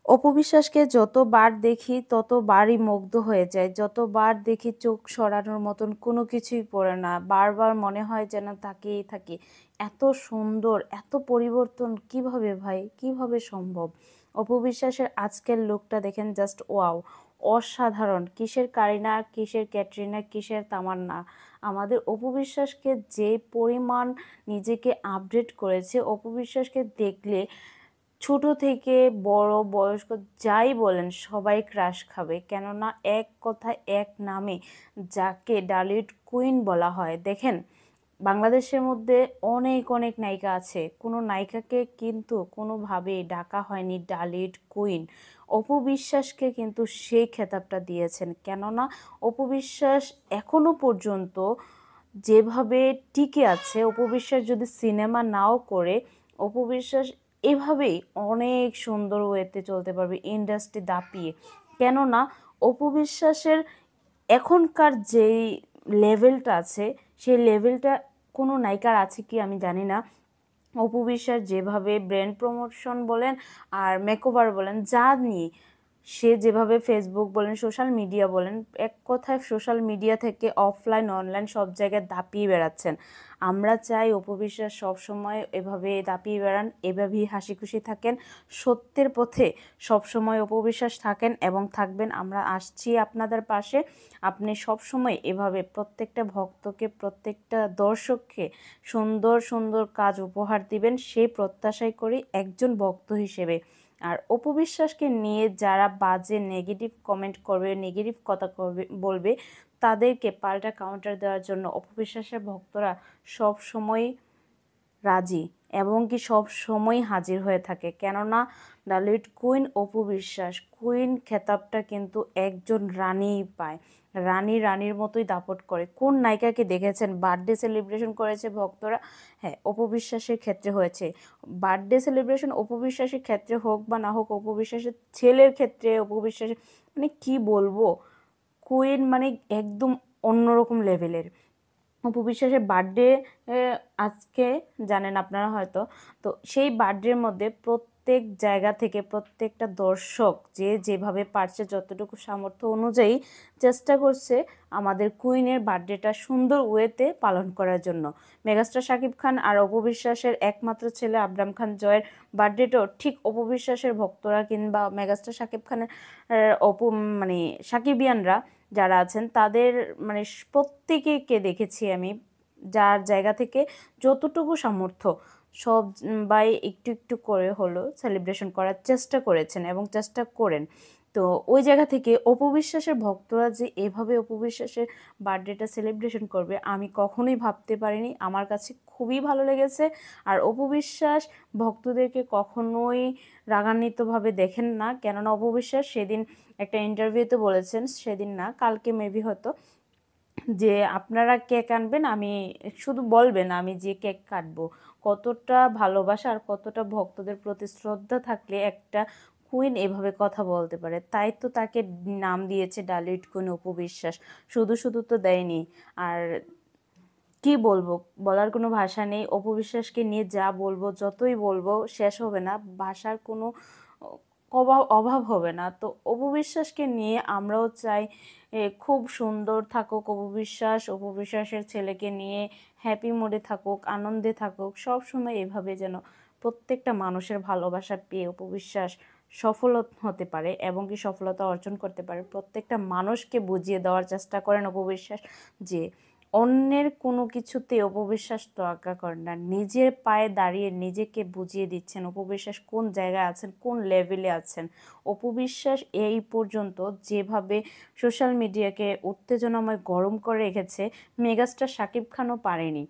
অপু বিশ্বাসকে যতবার দেখি ততবারই মুগ্ধ হয়ে যাই। যতবার দেখি চোখ সরানোর মতন কোনো কিছুই পড়ে না। বারবার মনে হয় যেন তাকিয়েই থাকি। এত সুন্দর, এত পরিবর্তন কিভাবে ভাই? কিভাবে সম্ভব? অপু বিশ্বাসের আজকের লুকটা দেখেন, জাস্ট ওয়াও! অসাধারণ! কিসের কারিনা, কিসের ক্যাটরিনা, কিসের তামান্না। আমাদের অপু বিশ্বাসকে যে পরিমাণ নিজেকে আপডেট করেছে, অপু বিশ্বাসকে দেখলে ছোট থেকে বড় বয়স্ক যাই বলেন সবাই ক্রাশ খাবে। কেননা এক কথায় এক নামে যাকে ডালিউড কুইন বলা হয়। দেখেন, বাংলাদেশের মধ্যে অনেক অনেক নায়িকা আছে, কোনো নায়িকাকে কিন্তু কোনোভাবেই ডাকা হয়নি ডালিউড কুইন। অপু বিশ্বাসকে কিন্তু সেই খেতাবটা দিয়েছেন। কেননা অপু বিশ্বাস এখনো পর্যন্ত যেভাবে টিকে আছে, অপু বিশ্বাস যদি সিনেমা নাও করে, অপু বিশ্বাস এভাবেই অনেক সুন্দর ওয়েতে চলতে পারবে ইন্ডাস্ট্রি দাপিয়ে। কেননা অপু বিশ্বাসের এখনকার যেই লেভেলটা আছে, সেই লেভেলটা কোনো নায়িকার আছে কি আমি জানি না। অপু বিশ্বাস যেভাবে ব্র্যান্ড প্রমোশন বলেন আর মেকওভার বলেন, যা নিয়ে সে যেভাবে ফেসবুক বলেন, সোশ্যাল মিডিয়া বলেন, এক কথায় সোশ্যাল মিডিয়া থেকে অফলাইন অনলাইন সব জায়গায় দাপিয়ে বেড়াচ্ছেন। আমরা চাই অপু বিশ্বাস সবসময় এভাবে দাপিয়ে বেড়ান, এভাবেই হাসি খুশি থাকেন, সত্যের পথে সবসময় অপু বিশ্বাস থাকেন এবং থাকবেন। আমরা আসছি আপনাদের পাশে। আপনি সবসময় এভাবে প্রত্যেকটা ভক্তকে, প্রত্যেকটা দর্শককে সুন্দর সুন্দর কাজ উপহার দিবেন, সেই প্রত্যাশাই করি একজন ভক্ত হিসেবে। আর অপু বিশ্বাসকে নিয়ে যারা বাজে নেগেটিভ কমেন্ট করবে, নেগেটিভ কথা বলবে, তাদেরকে পাল্টা কাউন্টার দেওয়ার জন্য অপু বিশ্বাসের ভক্তরা সব সময় রাজি এবং কি সব সময় হাজির হয়ে থাকে। কেননা ডালিউড কুইন অপু বিশ্বাস, কুইন খেতাবটা কিন্তু একজন রানীই পায়। রানীর মতোই দাপট করে। কোন নায়িকাকে দেখেছেন বার্থডে সেলিব্রেশন করেছে ভক্তরা? হ্যাঁ, অপু বিশ্বাসের ক্ষেত্রে হয়েছে। বার্থডে সেলিব্রেশন অপু বিশ্বাসের ক্ষেত্রে হোক বা না হোক, অপু বিশ্বাসের ছেলের ক্ষেত্রে অপু বিশ্বাসের, মানে কি বলবো, কুইন মানে একদম অন্যরকম লেভেলের। অপু বিশ্বাসের বার্থডে আজকে, জানেন আপনারা হয়তো। তো সেই বার্থডের মধ্যে প্রত্যেক জায়গা থেকে প্রত্যেকটা দর্শক যে যেভাবে পারছে, যতটুকু সামর্থ্য অনুযায়ী চেষ্টা করছে আমাদের কুইনের বার্থডেটা সুন্দর ওয়েতে পালন করার জন্য। মেগাস্টার শাকিব খান আর অপু বিশ্বাসের একমাত্র ছেলে আবরাম খান জয়ের বার্থডেটাও ঠিক অপু বিশ্বাসের ভক্তরা কিংবা মেগাস্টার শাকিব খানের অপু মানে সাকিবিয়ানরা যারা আছেন তাদের মানে প্রত্যেকেকে দেখেছি আমি, যার জায়গা থেকে যতটুকু সামর্থ্য সবাই একটু একটু করে হলো সেলিব্রেশন করার চেষ্টা করেছেন এবং চেষ্টা করেন। তো ওই জায়গা থেকে অপু বিশ্বাসের ভক্তরা যে এভাবে অপু বিশ্বাসের বার্থডেটা সেলিব্রেশন করবে, আমি কখনোই ভাবতে পারিনি। আমার কাছে খুবই ভালো লেগেছে। আর অপু বিশ্বাস ভক্তদেরকে কখনোই রাগান্বিতভাবে দেখেন না। কেননা অপু বিশ্বাস সেদিন একটা ইন্টারভিউতে বলেছেন, সেদিন না কালকে মেবি হয়তো, যে আপনারা কেক আনবেন, আমি শুধু বলবেন আমি যে কেক কাটবো। কতটা ভালোবাসা আর কতটা ভক্তদের প্রতি শ্রদ্ধা থাকলে একটা কুইন এভাবে কথা বলতে পারে। তাই তো তাকে নাম দিয়েছে ডালিউড কুইন অপু বিশ্বাস। শুধু শুধু তো দেয়নি। আর কি বলবো, বলার কোনো ভাষা নেই। অপু বিশ্বাসকে নিয়ে যা বলবো, যতই বলবো শেষ হবে না, ভাষার কোনো অভাব হবে না। তো অপু বিশ্বাসকে নিয়ে আমরাও চাই খুব সুন্দর থাকুক অপু বিশ্বাস, অপু বিশ্বাসের ছেলেকে নিয়ে হ্যাপি মুডে থাকুক, আনন্দে থাকুক, সব সময় এভাবে যেন প্রত্যেকটা মানুষের ভালোবাসা পেয়ে অপু বিশ্বাস সফল হতে পারে এবং কি সফলতা অর্জন করতে পারে। প্রত্যেকটা মানুষকে বুঝিয়ে দেওয়ার চেষ্টা করেন অপু বিশ্বাস যে অন্যের কোনো কিছুতে অপু বিশ্বাস তোয়াক্কা করেন না। নিজের পায়ে দাঁড়িয়ে নিজেকে বুঝিয়ে দিচ্ছেন অপু বিশ্বাস কোন জায়গায় আছেন, কোন লেভেলে আছেন। অপু বিশ্বাস এই পর্যন্ত যেভাবে সোশ্যাল মিডিয়াকে উত্তেজনাময় গরম করে রেখেছে, মেগাস্টার শাকিব খানও পারেনি।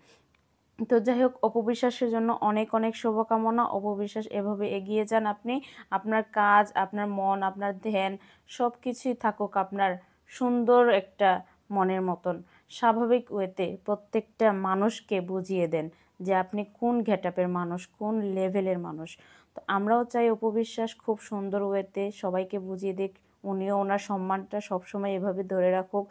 তো যাই হোক, অপু বিশ্বাসের জন্য অনেক অনেক শুভকামনা। অপু বিশ্বাস এভাবে এগিয়ে যান আপনি। আপনার কাজ, আপনার মন, আপনার ধ্যান সব কিছুই থাকুক আপনার সুন্দর একটা মনের মতন। স্বাভাবিক ওয়েতে প্রত্যেকটা মানুষকে বুঝিয়ে দেন যে আপনি কোন গেটআপের মানুষ, কোন লেভেলের মানুষ। তো আমরাও চাই অপু বিশ্বাস খুব সুন্দর ওয়েতে সবাইকে বুঝিয়ে দিক, উনিও ওনার সম্মানটা সবসময় এভাবে ধরে রাখুক।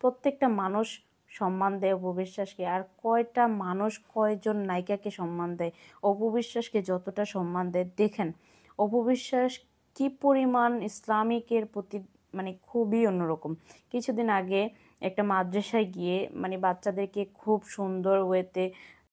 প্রত্যেকটা মানুষ সম্মান দেয় অপু বিশ্বাসকে। আর কয়টা মানুষ, কয়জন নায়িকাকে সম্মান দেয়, অপু বিশ্বাসকে যতটা সম্মান দেয়। দেখেন, অপু বিশ্বাস কি পরিমাণ ইসলামিকের প্রতি মানে খুবই অন্যরকম। কিছুদিন আগে একটা মাদ্রাসায় গিয়ে মানে বাচ্চাদেরকে খুব সুন্দর ওয়েতে